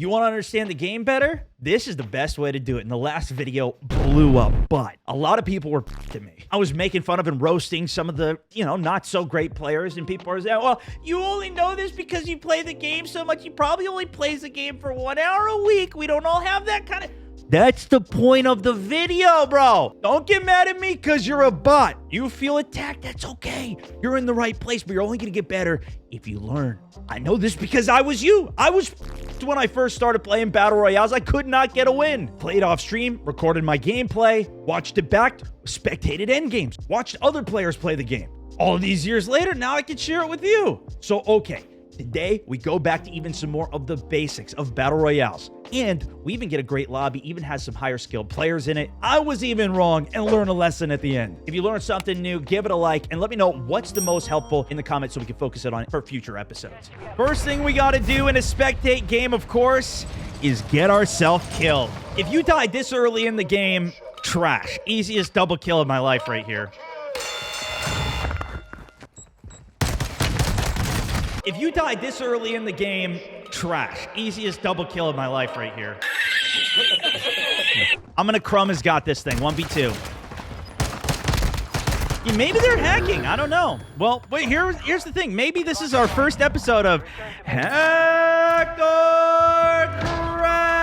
You want to understand the game better? This is the best way to do it. And the last video blew up, but a lot of people were at me. I was making fun of and roasting some of the, not so great players, and people are saying, well, you only know this because you play the game so much. You probably only plays the game for 1 hour a week. We don't all have that kind of... That's the point of the video, bro. Don't get mad at me because you're a bot. You feel attacked, that's okay. You're in the right place, but you're only going to get better if you learn. I know this because I was you. I was when I first started playing Battle Royales. I could not get a win. Played off stream, recorded my gameplay, watched it back, spectated endgames, watched other players play the game. All these years later, now I can share it with you. So, okay. Today, we go back to even some more of the basics of Battle Royales. And we even get a great lobby, even has some higher skilled players in it. I was even wrong and learn a lesson at the end. If you learned something new, give it a like and let me know what's the most helpful in the comments so we can focus it on for future episodes. First thing we got to do in a spectate game, of course, is get ourselves killed. If you died this early in the game, trash. Easiest double kill of my life right here. If you died this early in the game, trash. Easiest double kill of my life right here. I'm gonna Crumb has got this thing, 1v2. Yeah, maybe they're hacking, I don't know. Well, wait, here's the thing. Maybe this is our first episode of Hack or Crack.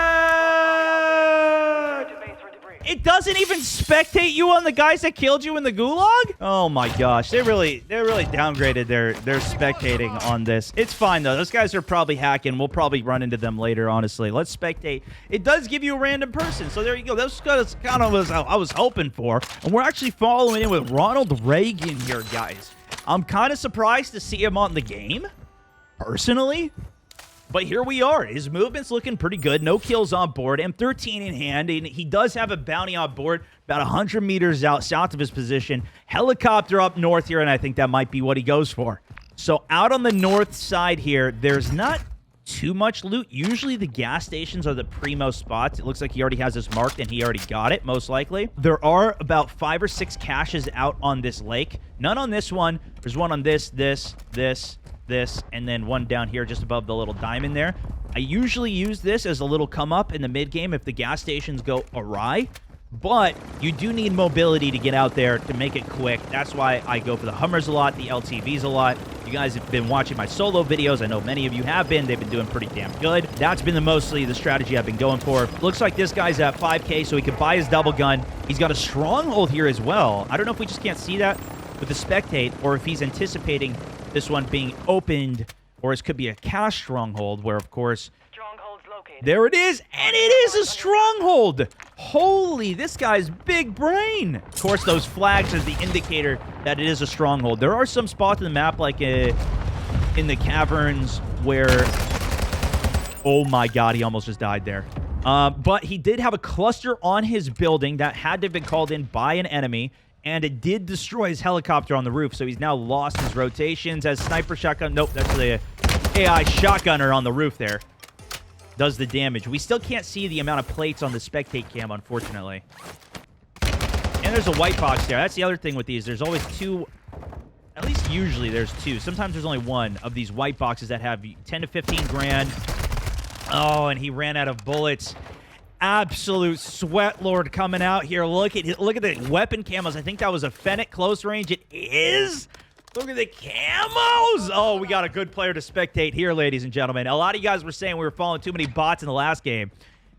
It doesn't even spectate you on the guys that killed you in the gulag? Oh my gosh, they really downgraded their spectating on this. It's fine though. Those guys are probably hacking. We'll probably run into them later, honestly. Let's spectate. It does give you a random person. So there you go. That's kind of what I was hoping for. And we're actually following in with Ronald Reagan here, guys. I'm kind of surprised to see him on the game, personally. But here we are. His movement's looking pretty good. No kills on board. M13 in hand. And he does have a bounty on board about 100 meters out south of his position. Helicopter up north here, and I think that might be what he goes for. So out on the north side here, there's not too much loot. Usually the gas stations are the primo spots. It looks like he already has this marked, and he already got it, most likely. There are about 5 or 6 caches out on this lake. None on this one. There's one on this, and then one down here just above the little diamond there. I usually use this as a little come up in the mid game if the gas stations go awry, but you do need mobility to get out there to make it quick. That's why I go for the Hummers a lot, the LTVs a lot. You guys have been watching my solo videos. I know many of you have been. They've been doing pretty damn good. That's been mostly the strategy I've been going for. Looks like this guy's at 5K, so he can buy his double gun. He's got a stronghold here as well. I don't know if we just can't see that with the spectate, or if he's anticipating this one being opened, or it could be a cache stronghold where, of course, there it is, and it is a stronghold. Holy, this guy's big brain. Of course, those flags are the indicator that it is a stronghold. There are some spots in the map, like in the caverns, where, oh my god, he almost just died there. But he did have a cluster on his building that had to have been called in by an enemy. And it did destroy his helicopter on the roof, so he's now lost his rotations as sniper shotgun. Nope, that's the AI shotgunner on the roof there. Does the damage. We still can't see the amount of plates on the spectate cam, unfortunately. And there's a white box there. That's the other thing with these. There's always 2, at least usually there's 2. Sometimes there's only 1 of these white boxes that have 10 to 15 grand. Oh, and he ran out of bullets. Absolute sweat lord coming out here. Look at the weapon camos. I think that was a Fennec close range. It is. Look at the camos. Oh, we got a good player to spectate here, ladies and gentlemen. A lot of you guys were saying we were following too many bots in the last game,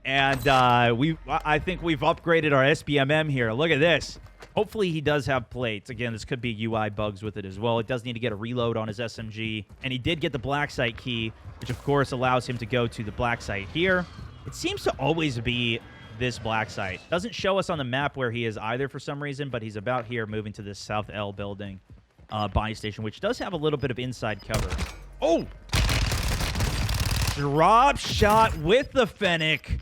and I think we've upgraded our SBMM here. Look at this. Hopefully he does have plates. Again, this could be UI bugs with it as well. It does need to get a reload on his SMG, and he did get the black site key, which of course allows him to go to the black site here. It seems to always be this black site. Doesn't show us on the map where he is either for some reason, but he's about here moving to this South L building buy station, which does have a little bit of inside cover. Oh! Drop shot with the Fennec.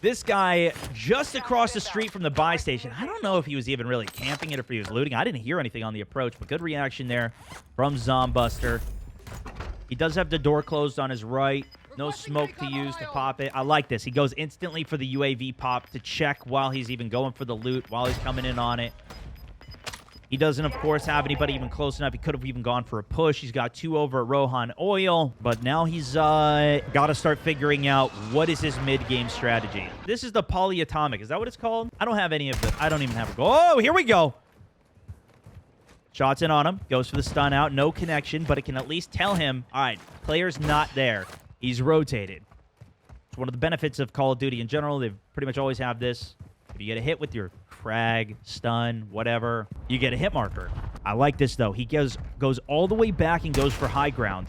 This guy just across the street from the buy station. I don't know if he was even really camping it or if he was looting. I didn't hear anything on the approach, but good reaction there from Zombuster. He does have the door closed on his right. No smoke to use to pop it. I like this. He goes instantly for the UAV pop to check while he's even going for the loot, while he's coming in on it. He doesn't, of course, have anybody even close enough. He could have even gone for a push. He's got 2 over at Rohan Oil, but now he's got to start figuring out what is his mid-game strategy. This is the polyatomic. Is that what it's called? I don't have any of the... I don't even have a goal. Oh, here we go. Shots in on him. Goes for the stun out. No connection, but it can at least tell him, all right, player's not there. He's rotated. It's one of the benefits of Call of Duty in general. They pretty much always have this. If you get a hit with your frag, stun, whatever, you get a hit marker. I like this, though. He goes all the way back and goes for high ground.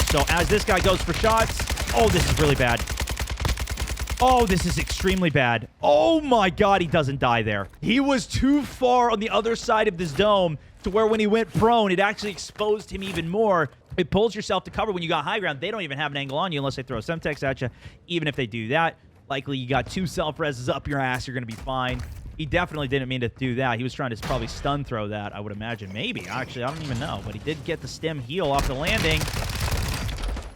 So as this guy goes for shots... Oh, this is really bad. Oh, this is extremely bad. Oh, my God, he doesn't die there. He was too far on the other side of this dome to where when he went prone, it actually exposed him even more. It pulls yourself to cover when you got high ground. They don't even have an angle on you unless they throw a Semtex at you. Even if they do that, likely you got 2 self-reses up your ass. You're going to be fine. He definitely didn't mean to do that. He was trying to probably stun throw that, I would imagine. Maybe. Actually, I don't even know. But he did get the stem heal off the landing.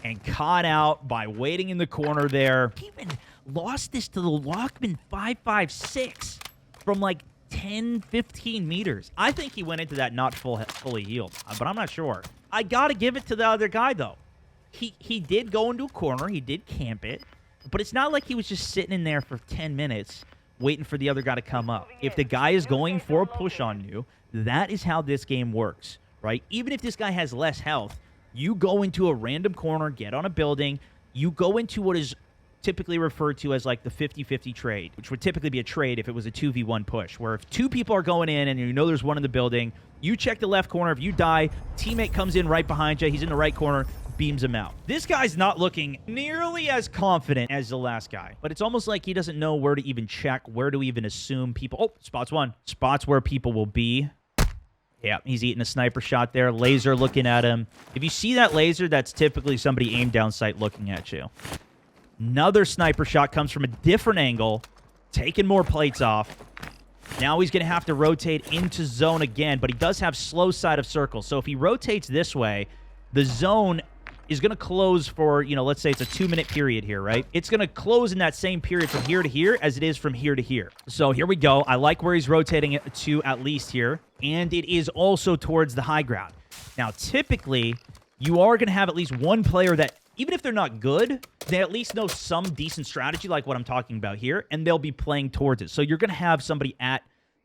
And caught out by waiting in the corner there. He even lost this to the Lockman 556 from like 10, 15 meters. I think he went into that not fully healed. But I'm not sure. I got to give it to the other guy, though. He did go into a corner. He did camp it. But it's not like he was just sitting in there for 10 minutes waiting for the other guy to come up. If the guy is going for a push on you, that is how this game works, right? Even if this guy has less health, you go into a random corner, get on a building, you go into what is typically referred to as like the 50-50 trade, which would typically be a trade if it was a 2v1 push, where if 2 people are going in and you know there's one in the building, you check the left corner. If you die, teammate comes in right behind you. He's in the right corner, beams him out. This guy's not looking nearly as confident as the last guy, but it's almost like he doesn't know where to even check, where to even assume people... Oh, spots one. Spots where people will be. Yeah, he's eating a sniper shot there. Laser looking at him. If you see that laser, that's typically somebody aimed down sight looking at you. Another sniper shot comes from a different angle, taking more plates off. Now he's going to have to rotate into zone again, but he does have slow side of circle. So if he rotates this way, the zone is going to close for, you know, let's say it's a 2-minute period here, right? It's going to close in that same period from here to here as it is from here to here. So here we go. I like where he's rotating it to at least here. And it is also towards the high ground. Now, typically, you are going to have at least one player that, even if they're not good, they at least know some decent strategy like what I'm talking about here, and they'll be playing towards it. So you're going to have somebody at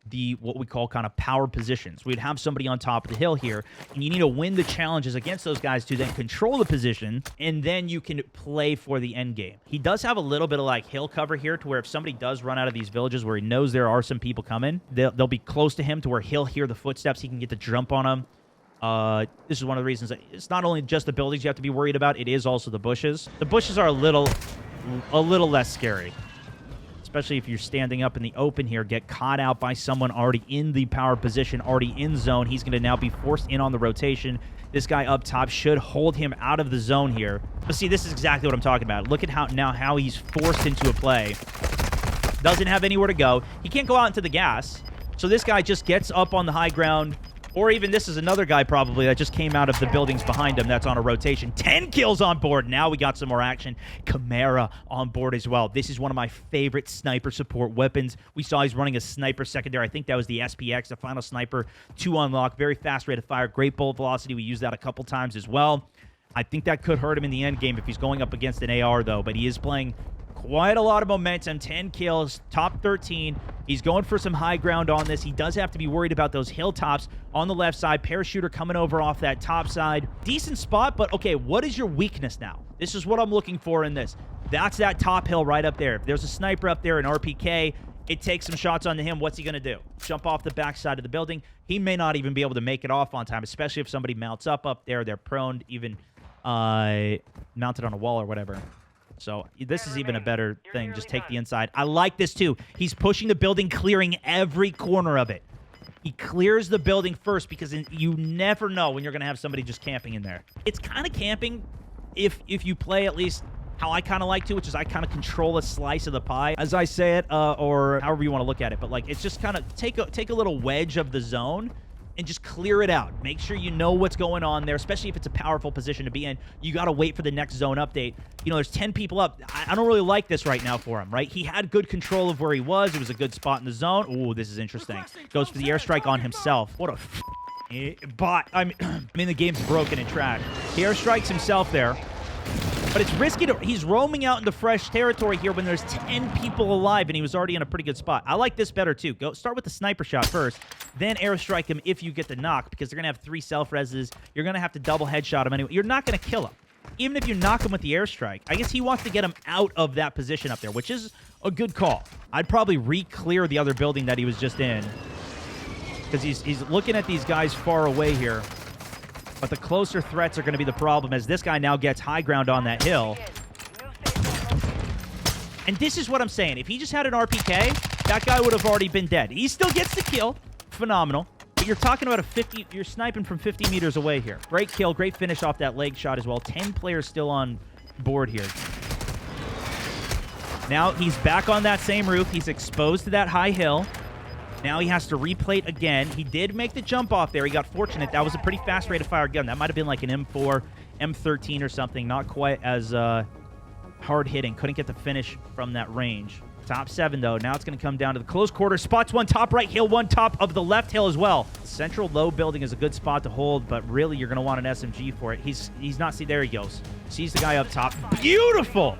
the what we call kind of power positions. We'd have somebody on top of the hill here, and you need to win the challenges against those guys to then control the position, and then you can play for the end game. He does have a little bit of like hill cover here to where if somebody does run out of these villages where he knows there are some people coming, they'll be close to him to where he'll hear the footsteps. He can get the jump on them. This is one of the reasons that it's not only just the buildings you have to be worried about, it is also the bushes. The bushes are a little less scary. Especially if you're standing up in the open here, get caught out by someone already in the power position, already in zone. He's going to now be forced in on the rotation. This guy up top should hold him out of the zone here. But see, this is exactly what I'm talking about. Look at how he's forced into a play. Doesn't have anywhere to go. He can't go out into the gas. So this guy just gets up on the high ground. Or even this is another guy probably that just came out of the buildings behind him that's on a rotation. 10 kills on board. Now we got some more action. Chimera on board as well. This is one of my favorite sniper support weapons. We saw he's running a sniper secondary. I think that was the SPX, the final sniper to unlock. Very fast rate of fire. Great bullet velocity. We used that a couple times as well. I think that could hurt him in the end game if he's going up against an AR, though. But he is playing quite a lot of momentum. 10 kills, top 13. He's going for some high ground on this. He does have to be worried about those hilltops on the left side. Parachuter coming over off that top side. Decent spot, but okay, what is your weakness now? This is what I'm looking for in this. That's that top hill right up there. If there's a sniper up there, an RPK, it takes some shots onto him. What's he going to do? Jump off the backside of the building? He may not even be able to make it off on time, especially if somebody mounts up there. They're prone, even mounted on a wall or whatever. So this is even a better thing. Just take the inside. I like this too. He's pushing the building, clearing every corner of it. He clears the building first because you never know when you're going to have somebody just camping in there. It's kind of camping if you play at least how I kind of like to, which is I kind of control a slice of the pie, as I say it, or however you want to look at it. But like, it's just kind of take a little wedge of the zone and just clear it out. Make sure you know what's going on there, especially if it's a powerful position to be in. You got to wait for the next zone update. You know, there's 10 people up. I don't really like this right now for him, right? He had good control of where he was. It was a good spot in the zone. Ooh, this is interesting. Goes for the airstrike on himself. What a bot. I mean, the game's broken and trash. He airstrikes himself there. But it's risky to... He's roaming out into fresh territory here when there's 10 people alive, and he was already in a pretty good spot. I like this better, too. Go start with the sniper shot first, then airstrike him if you get the knock, because they're going to have 3 self-reses. You're going to have to double headshot him anyway. You're not going to kill him, even if you knock him with the airstrike. I guess he wants to get him out of that position up there, which is a good call. I'd probably re-clear the other building that he was just in, because he's looking at these guys far away here. But the closer threats are going to be the problem, as this guy now gets high ground on that hill. And this is what I'm saying. If he just had an RPK, that guy would have already been dead. He still gets the kill. Phenomenal. But you're talking about a 50... You're sniping from 50 meters away here. Great kill. Great finish off that leg shot as well. 10 players still on board here. Now he's back on that same roof. He's exposed to that high hill. Now he has to replate again. He did make the jump off there. He got fortunate. That was a pretty fast rate of fire gun. That might have been like an M4, M13 or something. Not quite as hard hitting. Couldn't get the finish from that range. Top 7, though. Now it's going to come down to the close quarter. Spots one top right hill, one top of the left hill as well. Central low building is a good spot to hold, but really you're going to want an SMG for it. He's not... See, there he goes. Sees the guy up top. Beautiful!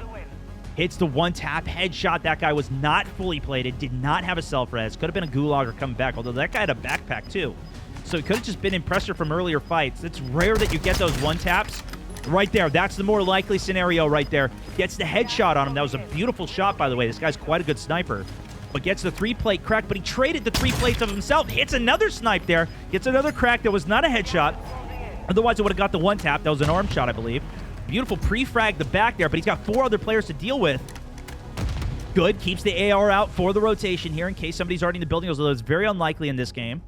Hits the one-tap headshot. That guy was not fully plated, did not have a self-res. Could have been a gulager coming back, although that guy had a backpack too. So it could have just been in pressure from earlier fights. It's rare that you get those one-taps. Right there, that's the more likely scenario right there. Gets the headshot on him. That was a beautiful shot, by the way. This guy's quite a good sniper. But gets the 3-plate crack, but he traded the 3 plates of himself. Hits another snipe there. Gets another crack that was not a headshot. Otherwise, it would have got the one-tap. That was an arm shot, I believe. Beautiful pre-frag the back there, but he's got 4 other players to deal with. Good. Keeps the AR out for the rotation here in case somebody's already in the building, although it's very unlikely in this game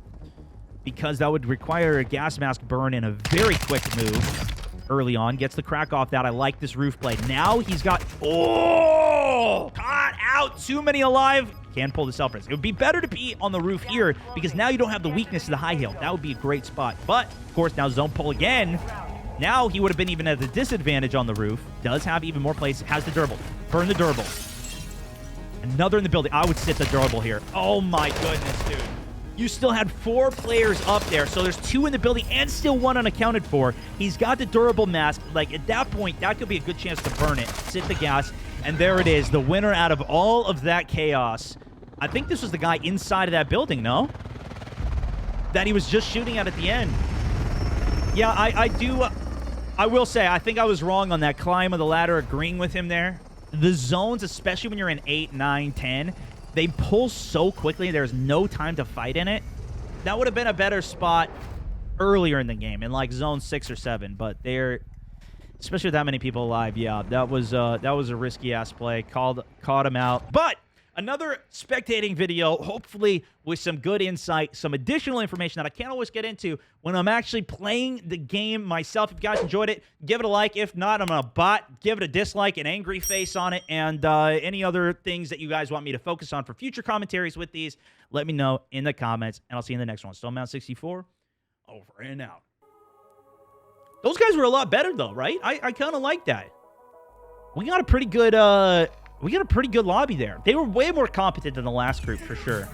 because that would require a gas mask burn in a very quick move early on. Gets the crack off that. I like this roof play. Now he's got... Oh! Caught out. Too many alive. Can pull the self-res. It would be better to be on the roof here because now you don't have the weakness of the high hill. That would be a great spot. But, of course, now zone pull again. Now he would have been even at a disadvantage on the roof. Does have even more places. Has the durable. Burn the durable. Another in the building. I would sit the durable here. Oh my goodness, dude. You still had 4 players up there, so there's 2 in the building and still 1 unaccounted for. He's got the durable mask. Like, at that point, that could be a good chance to burn it. Sit the gas. And there it is. The winner out of all of that chaos. I think this was the guy inside of that building, no? That he was just shooting at the end. Yeah, I do... I will say, I think I was wrong on that climb of the ladder, agreeing with him there. The zones, especially when you're in 8, 9, 10, they pull so quickly, there's no time to fight in it. That would have been a better spot earlier in the game, in like zone 6 or 7, but they're... Especially with that many people alive, yeah, that was a risky-ass play. Caught him out. But... another spectating video, hopefully with some good insight, some additional information that I can't always get into when I'm actually playing the game myself. If you guys enjoyed it, give it a like. If not, I'm going to bot, give it a dislike, an angry face on it, and any other things that you guys want me to focus on for future commentaries with these, let me know in the comments, and I'll see you in the next one. Stonebound64, over and out. Those guys were a lot better, though, right? I kind of like that. We got a pretty good... we got a pretty good lobby there. They were way more competent than the last group, for sure.